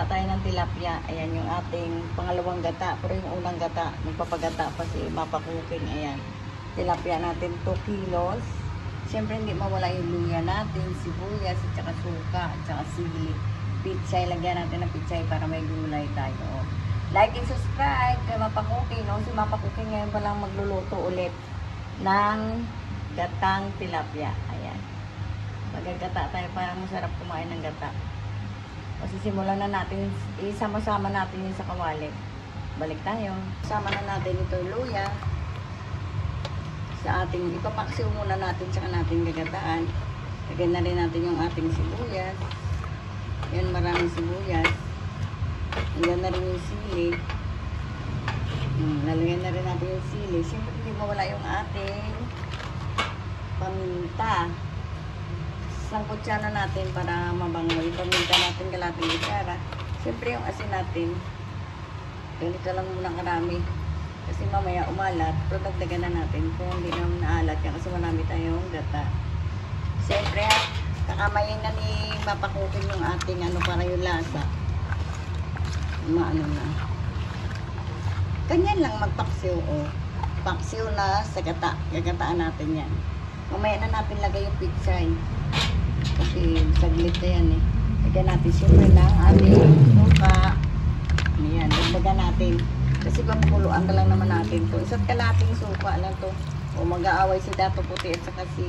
Gagata tayo ng tilapia. Ayan yung ating pangalawang gata. Pero yung unang gata, magpapagata pa si Mapa Cooking. Ayan. Tilapia natin 2 kilos. Siyempre hindi mawala yung luya natin, sibuyas, at saka suka, at saka sili. Pichay, lagyan natin ng pichay para may gulay tayo. Like and subscribe kay Mapa Cooking. Si Mapa Cooking ngayon pa lang magluluto ulit ng gatang tilapia. Ayan. Magagata tayo para masarap kumain ng gata. Kasi simulan na natin, isama-sama natin yun sa kawali. Balik tayo. Sama na natin ito luya. Sa ating, ipapaksiw muna natin saka natin gagataan. Lagyan na rin natin yung ating sibuyas. Yan, maraming sibuyas. Lagyan na rin yung sili. Lalagyan na rin natin yung sili. Siyempre hindi mawala yung ating paminta. Isang kutsara natin para mabango. Yung paminta natin kalating kutsara. Siyempre yung asin natin. Ganito lang muna karami. Kasi mamaya umalat. Pero dagdagan na natin kung hindi naman naalat yan. Kasi marami tayong gata. Siyempre kakamayin na ni Mapa Cooking yung ating para yung lasa. Maano na. Ganyan lang magpaksiw. Paksiw na sa gata. Gagataan natin yan. Mamaya na natin lagay yung pichay. Kasi saglit na yan eh. Lagyan natin siyempre ng ating suka. Ayan, dagdagan natin. Kasi papakuluan ka lang naman natin to. Isa't kalating suka lang to. O mag-aaway si Dato Puti at saka si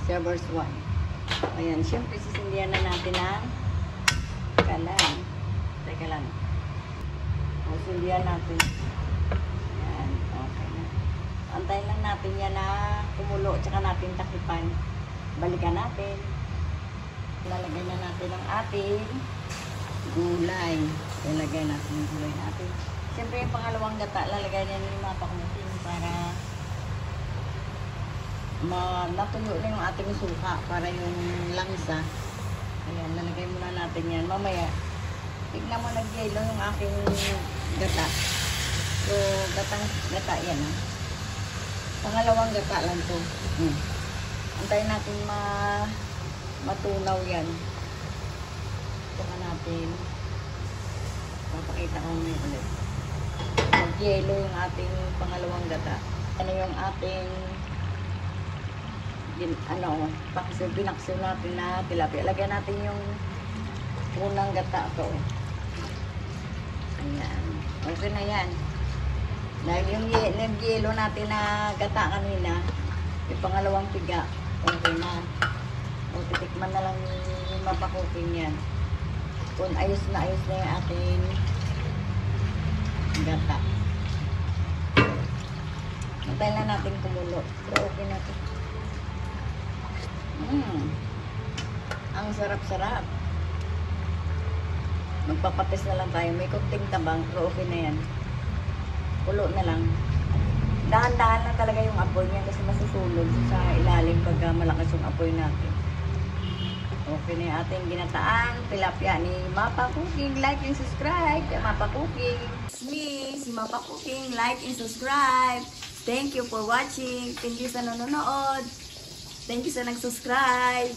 Servers 1. Ayan, siyempre sisindihan na natin ang kalan. Teka lang. O, sindihan natin. Ayan, okay na. Antayin lang natin yan na kumulo at saka natin takipan. Balikan natin. Lalagay na natin ang ating gulay. Lalagay natin yung gulay natin. Siyempre yung pangalawang gata, lalagay niya ni Mapa Cooking para natuyo na yung ating suka para yung langsa. Ayan, lalagay muna natin yan. Mamaya, tignan mo nag-yelo yung aking gata. So, gata yan. Pangalawang gata lang to. Antayin natin matunaw yan. Saka natin papakita ko ngayon ulit. Mag-yelo yung ating pangalawang gata. Ano yung ating pinaksil natin na tilapia. Lagyan natin yung unang gata to. Ayan. Okay na yan. Dahil yung nag-yelo natin na gata kanina, yung pangalawang piga, okay na. O, titikman na lang yung Mapa Cooking yan. Kung ayos na yung ating gata. Antayin lang natin kumulo. Pero okay na ito. Ang sarap-sarap. Magpapatis na lang tayo. May kunting tabang. Pero okay na yan. Kulo na lang. Dahan-dahan lang talaga yung apoy niya kasi masusulog sa ilalim pag malakas yung apoy natin. Okay na yung ating ginataan tilapia ni Mapa Cooking. Like and subscribe kay Mapa Cooking. It's me, si Mapa Cooking. Like and subscribe. Thank you for watching. Thank you sa nanonood. Thank you sa nag-subscribe.